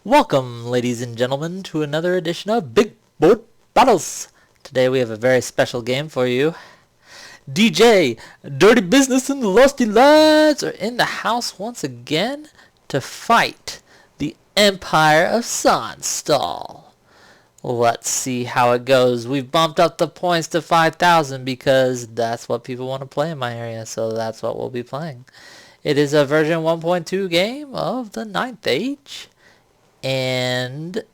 Welcome, ladies and gentlemen, to another edition of Big Board Battles. Today we have a very special game for you. DJ, Dirty Bizness, and the Lusty Lads are in the house once again to fight the Empire of Sonnstahl. Let's see how it goes. We've bumped up the points to 5,000 because that's what people want to play in my area, so that's what we'll be playing. It is a version 1.2 game of the 9th Age. And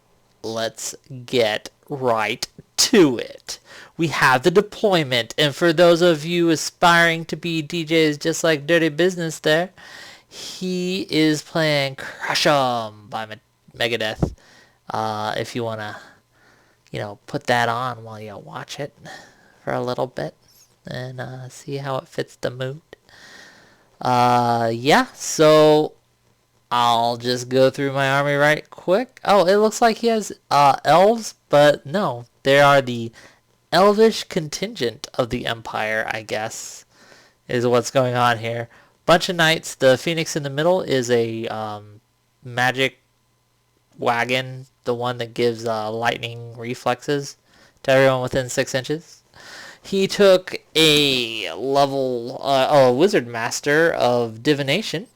let's get right to it. We have the deployment, and for those of you aspiring to be DJs just like Dirty Bizness there, he is playing Crush 'Em by Megadeth. If you want to, put that on while you watch it for a little bit and see how it fits the mood. So I'll just go through my army right quick. Oh, it looks like he has elves, but no. They are the elvish contingent of the Empire, I guess, is what's going on here. Bunch of knights. The phoenix in the middle is a magic wagon, the one that gives lightning reflexes to everyone within 6 inches. He took a a wizard master of divination.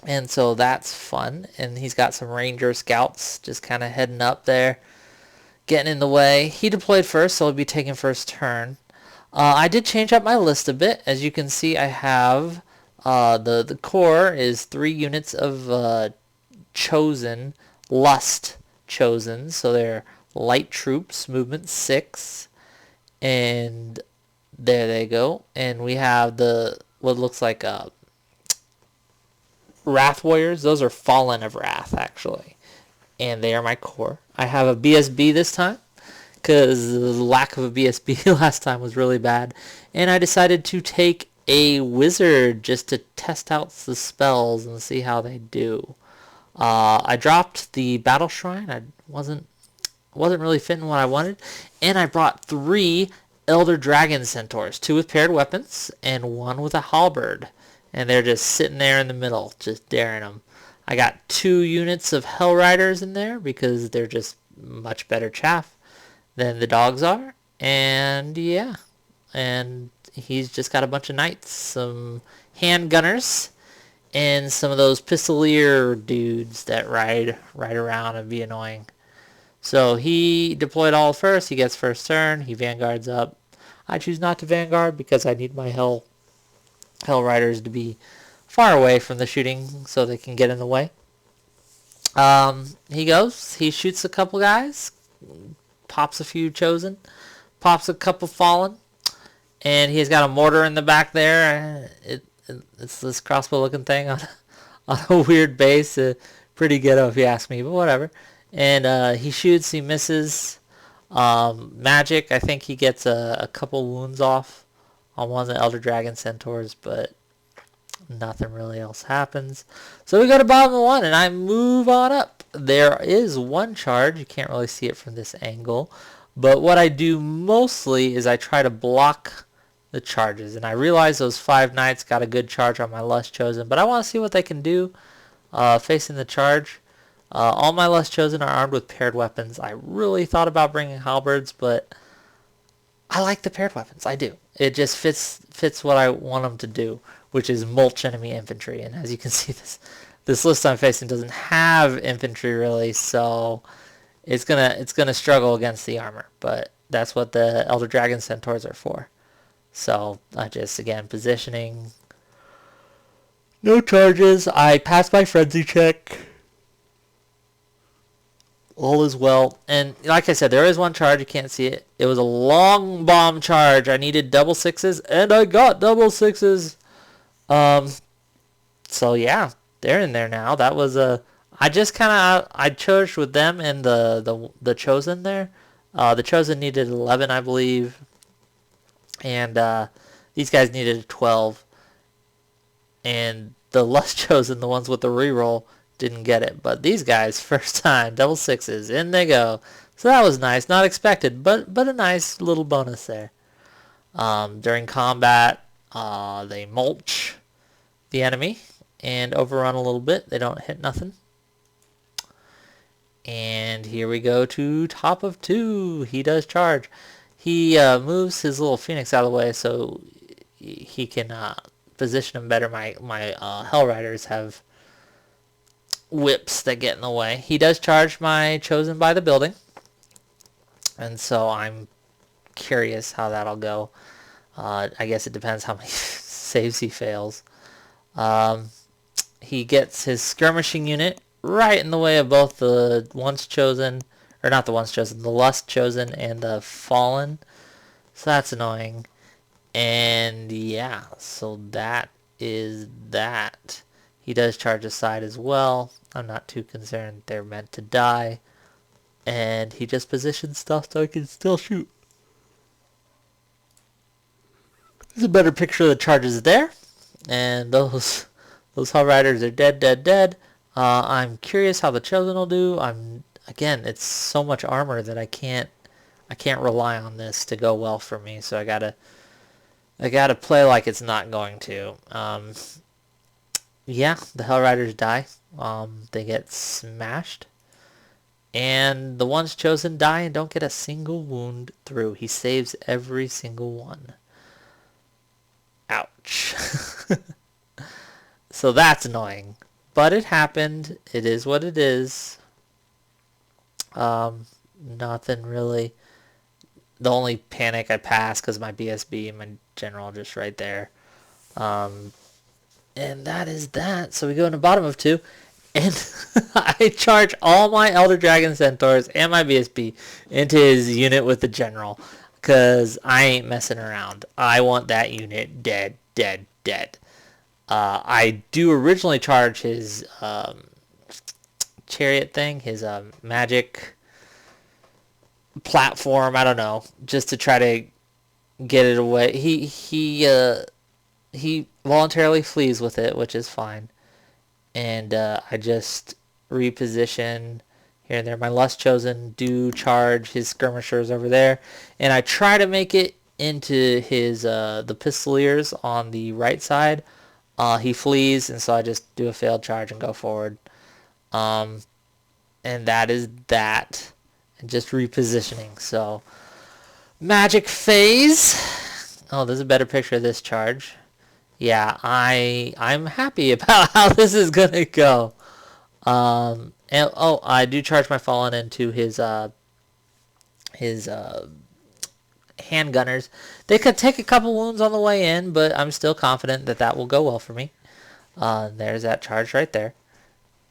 And so that's fun. And he's got some ranger scouts just kind of heading up there, getting in the way. He deployed first, so he'll be taking first turn. I did change up my list a bit. As you can see, I have the core is 3 units of chosen, lust chosen. So they're light troops, movement 6. And there they go. And we have what looks like Wrath Warriors. Those are Fallen of Wrath, actually. And they are my core. I have a BSB this time, because the lack of a BSB last time was really bad. And I decided to take a wizard just to test out the spells and see how they do. I dropped the Battle Shrine. I wasn't really fitting what I wanted. And I brought 3 Elder Dragon Centaurs, 2 with paired weapons and 1 with a halberd. And they're just sitting there in the middle, just daring them. I got 2 units of Hell Riders in there because they're just much better chaff than the dogs are. And yeah, and he's just got a bunch of knights, some handgunners, and some of those pistolier dudes that ride around and be annoying. So he deployed all first. He gets first turn. He vanguards up. I choose not to vanguard because I need my Hell Riders to be far away from the shooting so they can get in the way. He goes. He shoots a couple guys. Pops a few chosen. Pops a couple fallen. And he's got a mortar in the back there. It's this crossbow looking thing on a weird base. Pretty ghetto if you ask me, but whatever. And he shoots. He misses. Magic. I think he gets a couple wounds off on one of the Elder Dragon Centaurs, but nothing really else happens. So we go to bottom 1, and I move on up. There is 1 charge. You can't really see it from this angle. But what I do mostly is I try to block the charges. And I realize those 5 knights got a good charge on my Lust Chosen, but I want to see what they can do facing the charge. All my Lust Chosen are armed with paired weapons. I really thought about bringing halberds, but I like the paired weapons. I do. It just fits what I want them to do, which is mulch enemy infantry. And as you can see, this list I'm facing doesn't have infantry really, so it's gonna struggle against the armor. But that's what the Elder Dragon Centaurs are for. So I just, again, positioning. No charges. I passed my frenzy check. All is well. And like I said, there is 1 charge. You can't see it. It was a long bomb charge. I needed double 6s, and I got double 6s. So yeah, they're in there now. That was I just kind of I charged with them and the chosen there. The chosen needed 11, I believe, and these guys needed 12. And the less chosen, the ones with the reroll, didn't get it. But these guys, first time, double 6s, in they go. So that was nice. Not expected, but a nice little bonus there. During combat, they mulch the enemy and overrun a little bit. They don't hit nothing. And here we go to top of 2. He does charge. He moves his little phoenix out of the way so he can position him better. My Hell Riders have whips that get in the way. He does charge my chosen by the building. And so I'm curious how that'll go. I guess it depends how many saves he fails. He gets his skirmishing unit right in the way of both the once chosen, or not the once chosen, the lust chosen and the fallen. So that's annoying. And yeah, so that is that. He does charge aside as well. I'm not too concerned. They're meant to die. And he just positions stuff so I can still shoot. There's a better picture of the charges there. And those Hell Riders are dead, dead, dead. I'm curious how the Chosen will do. Again, it's so much armor that I can't rely on this to go well for me. So I gotta play like it's not going to. Yeah, the Hell Riders die. They get smashed. And the ones chosen die and don't get a single wound through. He saves every single one. Ouch. So that's annoying. But it happened. It is what it is. Nothing really. The only panic I passed because my BSB and my general just right there. And that is that. So we go in the bottom of 2. And I charge all my Elder Dragon Centaurs and my BSB into his unit with the general. Because I ain't messing around. I want that unit dead, dead, dead. I do originally charge his chariot thing, his magic platform, I don't know, just to try to get it away. He voluntarily flees with it, which is fine. And I just reposition here and there. My Lust Chosen do charge his skirmishers over there. And I try to make it into his the Pistoliers on the right side. He flees, and so I just do a failed charge and go forward. And that is that. And just repositioning. So, magic phase. Oh, there's a better picture of this charge. Yeah, I'm happy about how this is gonna go. And I do charge my fallen into his handgunners. They could take a couple wounds on the way in, but I'm still confident that will go well for me. There's that charge right there.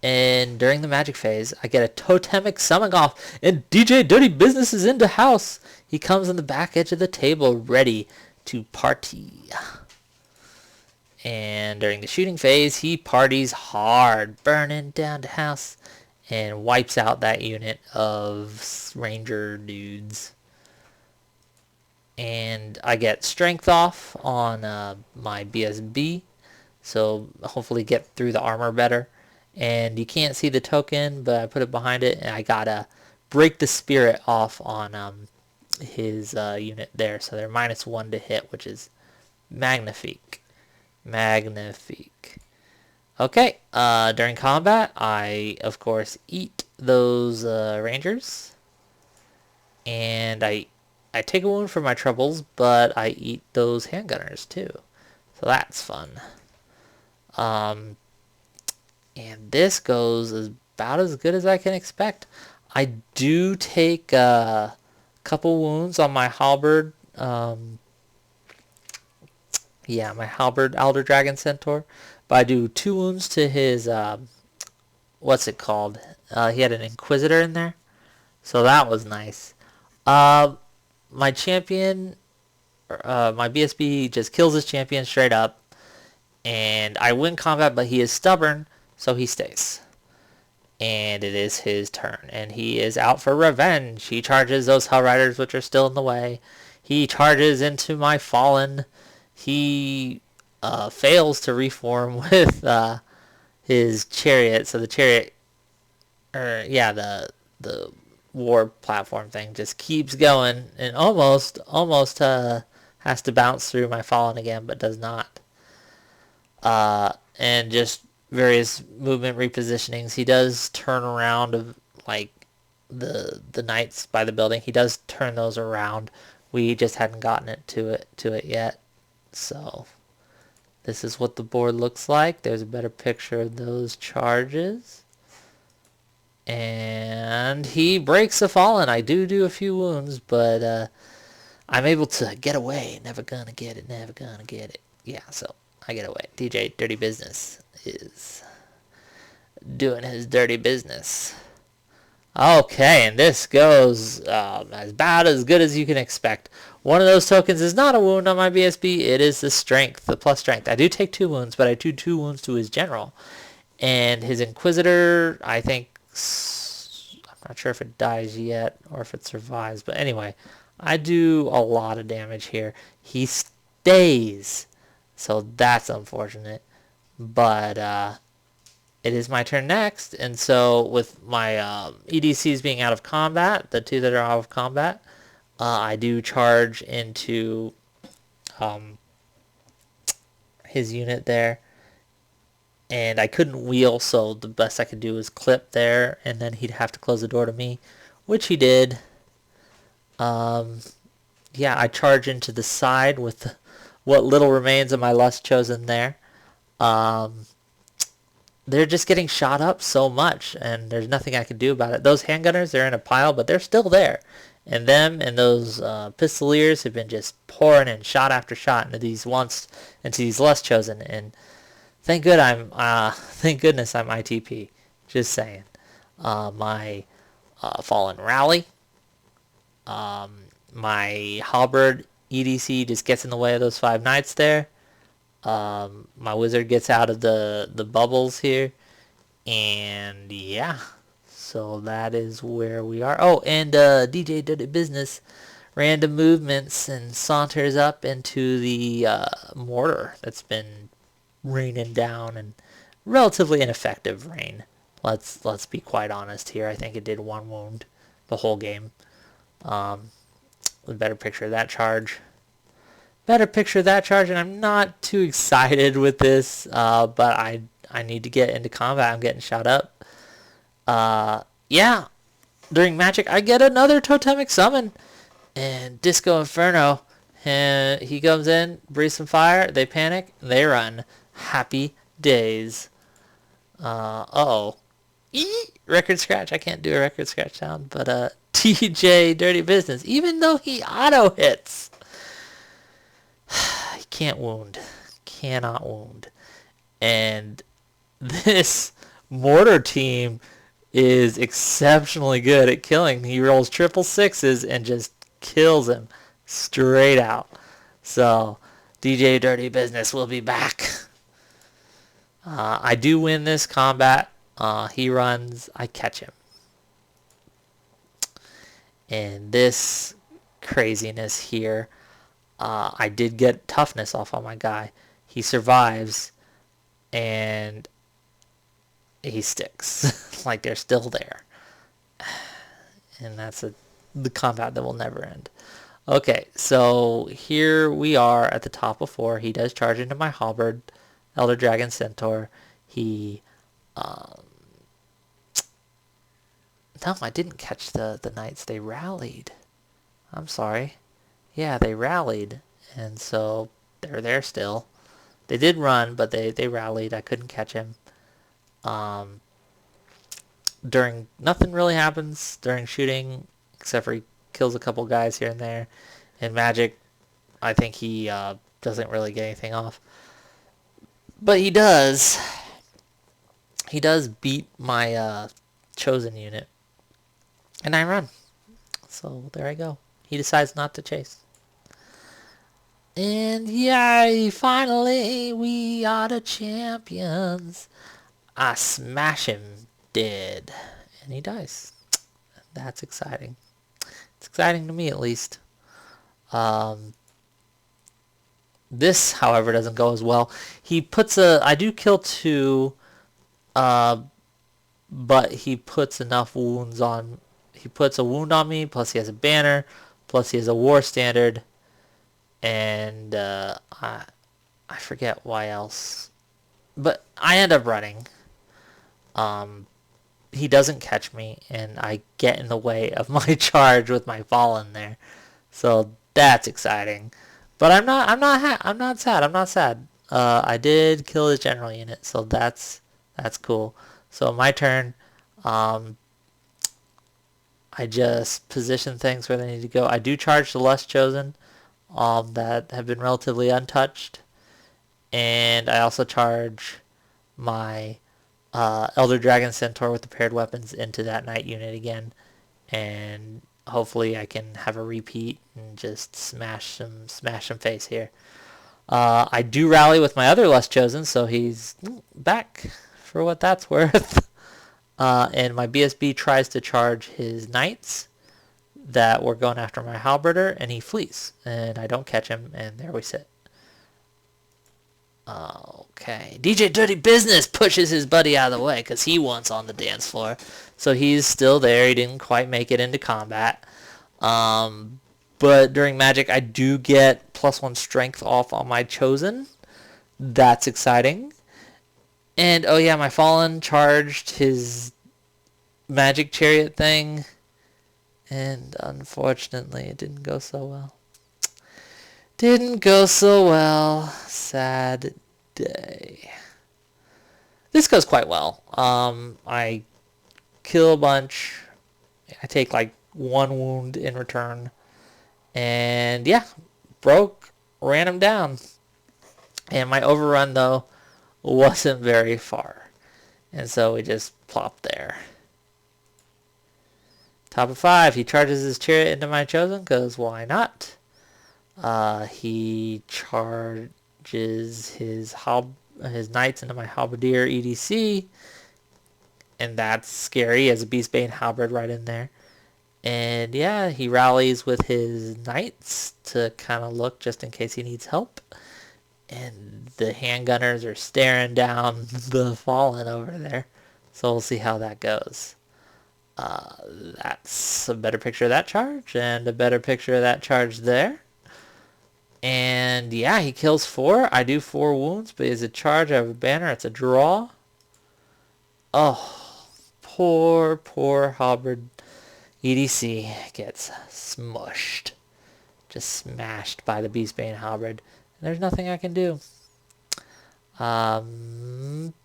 And during the magic phase, I get a totemic summon off, and DJ Dirty Bizness is in the house. He comes on the back edge of the table, ready to party. And during the shooting phase, he parties hard, burning down the house, and wipes out that unit of ranger dudes. And I get strength off on my BSB, so hopefully get through the armor better. And you can't see the token, but I put it behind it, and I gotta break the spirit off on his unit there, so they're -1 to hit, which is magnifique. Magnifique. Okay, during combat, I, of course, eat those rangers. And I take a wound for my troubles, but I eat those handgunners, too. So that's fun. And this goes about as good as I can expect. I do take a couple wounds on my halberd. Yeah, my halberd Elder Dragon Centaur. But I do 2 wounds to his, what's it called? He had an Inquisitor in there. So that was nice. My champion, my BSB just kills his champion straight up. And I win combat, but he is stubborn, so he stays. And it is his turn. And he is out for revenge. He charges those Hell Riders, which are still in the way. He charges into my Fallen. He fails to reform with his chariot. So the chariot, the war platform thing just keeps going and almost has to bounce through my Fallen again, but does not. And just various movement repositionings. He does turn around of like the knights by the building. He does turn those around. We just hadn't gotten to it yet. So this is what the board looks like. There's a better picture of those charges. And he breaks a fallen. I do a few wounds, but I'm able to get away. Never gonna get it. Never gonna get it. Yeah, so I get away. DJ Dirty Bizness is doing his dirty business. Okay, and this goes as bad as good as you can expect. One of those tokens is not a wound on my BSB. It is the strength, the plus strength. I do take 2 wounds, but I do 2 wounds to his general. And his Inquisitor, I think, I'm not sure if it dies yet or if it survives. But anyway, I do a lot of damage here. He stays, so that's unfortunate. But it is my turn next, and so with my EDCs being out of combat, the 2 that are out of combat, I do charge into his unit there, and I couldn't wheel, so the best I could do was clip there, and then he'd have to close the door to me, which he did. Yeah, I charge into the side with what little remains of my lust chosen there. They're just getting shot up so much, and there's nothing I can do about it. Those handgunners, they're in a pile, but they're still there. And them and those pistoliers have been just pouring in shot after shot into these lust chosen. And thank goodness I'm ITP. Just saying. My fallen rally, my halberd EDC just gets in the way of those 5 knights there. My wizard gets out of the bubbles here, and yeah, so that is where we are. Oh, and DJ Dirty Bizness random movements and saunters up into the mortar that's been raining down, and relatively ineffective rain. Let's be quite honest here. I think it did 1 wound the whole game. A better picture of that charge. And I'm not too excited with this, but I need to get into combat. I'm getting shot up. Yeah, during magic, I get another totemic summon, and Disco Inferno, and he comes in, breathes some fire, they panic, they run. Happy days. Uh-oh. Record scratch. I can't do a record scratch sound, but TJ Dirty Bizness, even though he auto hits, he can't wound. Cannot wound. And this mortar team is exceptionally good at killing. He rolls 666s and just kills him straight out. So DJ Dirty Bizness will be back. I do win this combat. He runs. I catch him. And this craziness here, I did get toughness off on my guy. He survives, and he sticks. Like they're still there. And that's the combat that will never end. Okay, so here we are at the top of 4. He does charge into my halberd, Elder Dragon Centaur. He... No, I didn't catch the knights. They rallied. I'm sorry. Yeah, they rallied. And so they're there still. They did run, but they rallied. I couldn't catch him. Nothing really happens during shooting, except for he kills a couple guys here and there. In magic, I think he doesn't really get anything off. But he does. He does beat my chosen unit. And I run. So there I go. He decides not to chase. And yay, finally we are the champions. I smash him dead. And he dies. That's exciting. It's exciting to me at least. This, however, doesn't go as well. He puts I do kill 2, but he puts enough wounds on. He puts a wound on me, plus he has a banner, plus he has a war standard, and I forget why else. But I end up running. he doesn't catch me, and I get in the way of my charge with my fallen there. So that's exciting. But I'm not sad. I'm not sad. I did kill his general unit, so that's cool. So my turn. Um, I just position things where they need to go. I do charge the less chosen, that have been relatively untouched, and I also charge my Elder Dragon Centaur with the paired weapons into that knight unit again, and hopefully I can have a repeat and just smash some face here. I do rally with my other less chosen, so he's back for what that's worth. And my BSB tries to charge his knights that were going after my halberder, and he flees, and I don't catch him, and there we sit. Okay, DJ Dirty Bizness pushes his buddy out of the way because he wants on the dance floor. So he's still there. He didn't quite make it into combat. But during Magic, I do get +1 strength off on my chosen. That's exciting. And, oh yeah, my Fallen charged his Magic Chariot thing. And unfortunately, it didn't go so well. Didn't go so well. Sad day. This goes quite well. I kill a bunch. I take like 1 wound in return. And yeah, ran him down. And my overrun, though, wasn't very far. And so we just plopped there. Top of 5, he charges his chariot into my chosen, because why not? He charges his knights into my halberdier EDC, and that's scary. He has a Beastbane halberd right in there. And yeah, he rallies with his knights to kind of look just in case he needs help. And the handgunners are staring down the Fallen over there. So we'll see how that goes. That's a better picture of that charge, and a better picture of that charge there. And yeah, he kills 4. I do 4 wounds, but as a charge, I have a banner. It's a draw. Oh, poor halberd EDC gets smushed. Just smashed by the Beastbane halberd. There's nothing I can do.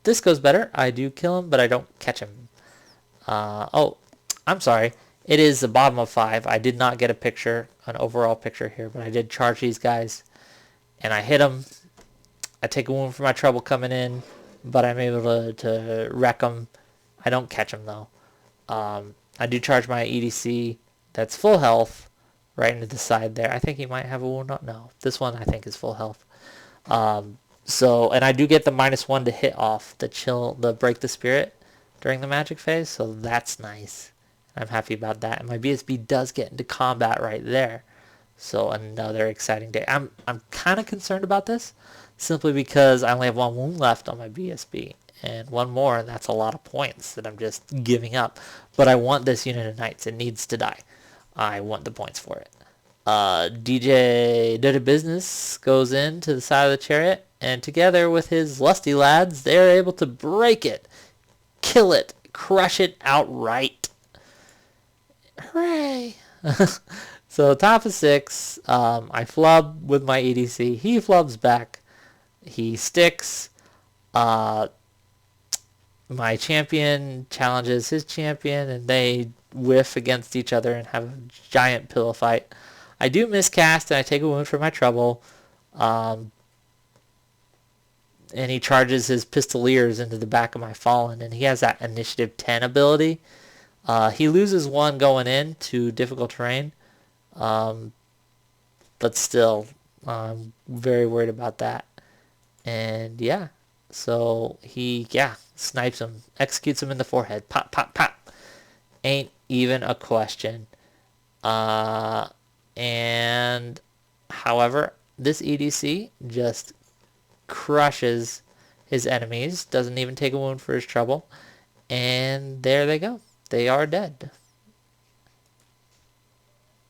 This goes better. I do kill him, but I don't catch him. Oh, I'm sorry. It is the bottom of 5. I did not get a picture, an overall picture here, but I did charge these guys, and I hit them. I take a wound for my trouble coming in, but I'm able to wreck them. I don't catch them, though. I do charge my EDC that's full health right into the side there. I think he might have a wound. No, this one I think is full health. And I do get the -1 to hit off the break the spirit during the magic phase, so that's nice. I'm happy about that. And my BSB does get into combat right there. So another exciting day. I'm kind of concerned about this simply because I only have 1 wound left on my BSB. And 1 more, and that's a lot of points that I'm just giving up. But I want this unit of knights. It needs to die. I want the points for it. DJ Dirty Bizness goes into the side of the chariot, and together with his lusty lads, they're able to break it, kill it, crush it outright. Hooray! So top of 6, I flub with my EDC. He flubs back. He sticks. My champion challenges his champion, and they whiff against each other and have a giant pillow fight. I do miscast, and I take a wound for my trouble. And he charges his pistoliers into the back of my Fallen, and he has that initiative 10 ability. He loses 1 going in to difficult terrain, but still, I'm very worried about that. And yeah, so he snipes him, executes him in the forehead, pop, pop, pop. Ain't even a question. And however, this EDC just crushes his enemies, doesn't even take a wound for his trouble, and there they go. They are dead.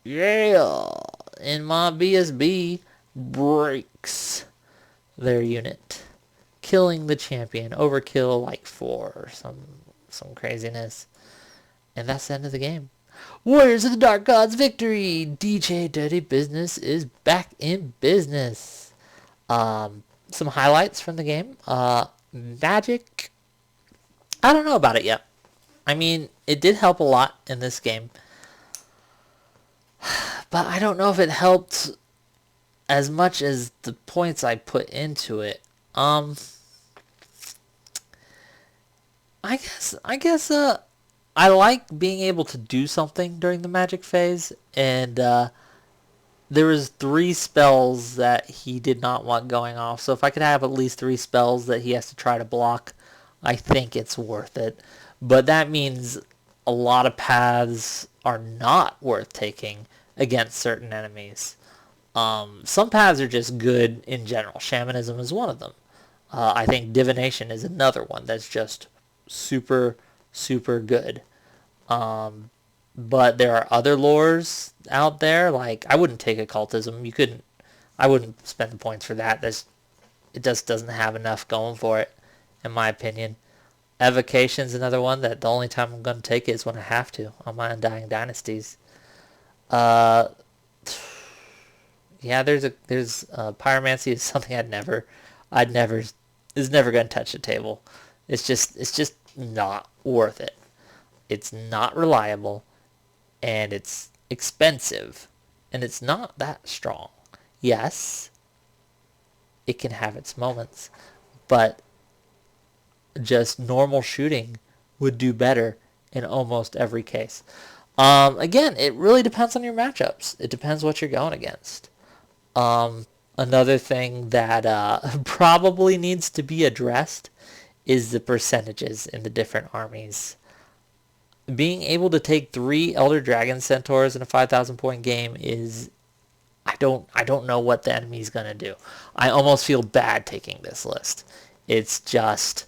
Yeah! And my BSB breaks their unit, killing the champion. Overkill like 4 or some craziness. And that's the end of the game. Warriors of the Dark Gods victory! DJ Dirty Bizness is back in business. Some highlights from the game. Magic. I don't know about it yet. I mean, it did help a lot in this game. But I don't know if it helped as much as the points I put into it. I guess I like being able to do something during the magic phase, and there was 3 spells that he did not want going off. So if I could have at least 3 spells that he has to try to block, I think it's worth it. But that means a lot of paths are not worth taking against certain enemies. Some paths are just good in general. Shamanism is one of them. I think divination is another one that's just super, super good. But there are other lores out there. Like, I wouldn't take occultism. I wouldn't spend the points for that. It just doesn't have enough going for it, in my opinion. Evocation's another one that the only time I'm going to take it is when I have to on my Undying Dynasties. Yeah, there's pyromancy is something is never going to touch the table. It's just not worth it. It's not reliable, and it's expensive, and it's not that strong. Yes, it can have its moments, but just normal shooting would do better in almost every case. Again, it really depends on your matchups. It depends what you're going against. Another thing that probably needs to be addressed is the percentages in the different armies. Being able to take 3 Elder Dragon Centaurs in a 5,000 point game is... I don't know what the enemy's going to do. I almost feel bad taking this list. It's just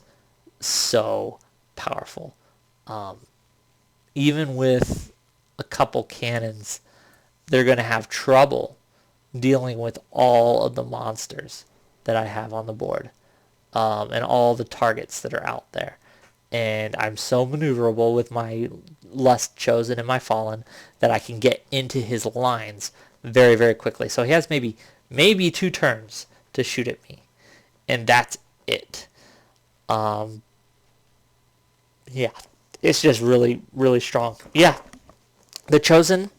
so powerful. Even with a couple cannons, they're going to have trouble dealing with all of the monsters that I have on the board, and all the targets that are out there. And I'm so maneuverable with my Lust Chosen and my Fallen that I can get into his lines very, very quickly. So he has maybe 2 turns to shoot at me, and that's it. Yeah, it's just really, really strong. Yeah, the Chosen,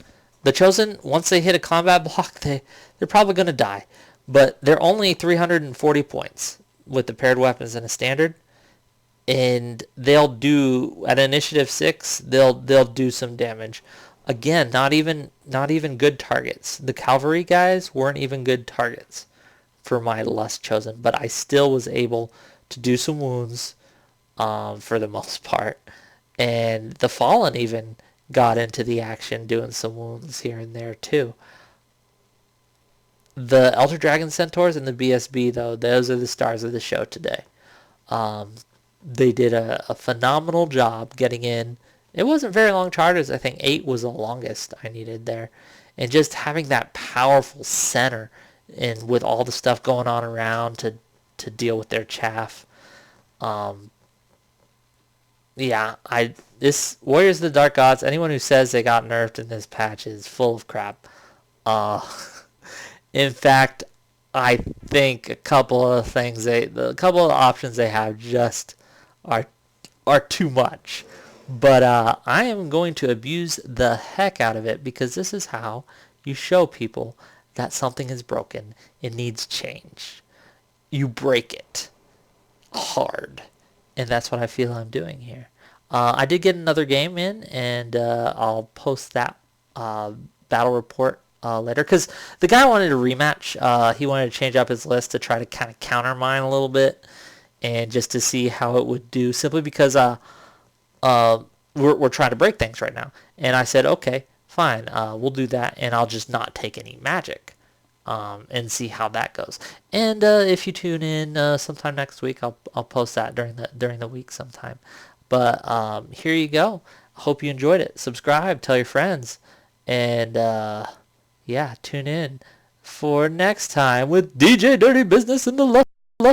once they hit a combat block, they're probably going to die. But they're only 340 points with the paired weapons and a standard. And they'll do, at initiative 6, they'll do some damage. Again, not even good targets. The cavalry guys weren't even good targets for my Lust Chosen, but I still was able to do some wounds for the most part. And the Fallen even got into the action doing some wounds here and there too. The Elder Dragon Centaurs and the BSB, though, those are the stars of the show today. They did a phenomenal job getting in. It wasn't very long charges. I think 8 was the longest I needed there. And just having that powerful center, and with all the stuff going on around to deal with their chaff. Yeah, this Warriors of the Dark Gods, anyone who says they got nerfed in this patch is full of crap. In fact, I think a couple of options they have just are too much. But I am going to abuse the heck out of it, because this is how you show people that something is broken. It needs change. You break it hard. And that's what I feel I'm doing here. I did get another game in, and I'll post that battle report later, because the guy wanted a rematch. He wanted to change up his list to try to kind of counter mine a little bit, and just to see how it would do, simply because we're trying to break things right now. And I said, okay, fine, we'll do that, and I'll just not take any magic, and see how that goes. And if you tune in sometime next week, I'll post that during the week sometime. But here you go. I hope you enjoyed it. Subscribe, tell your friends, and yeah, tune in for next time with DJ Dirty Bizness in the left.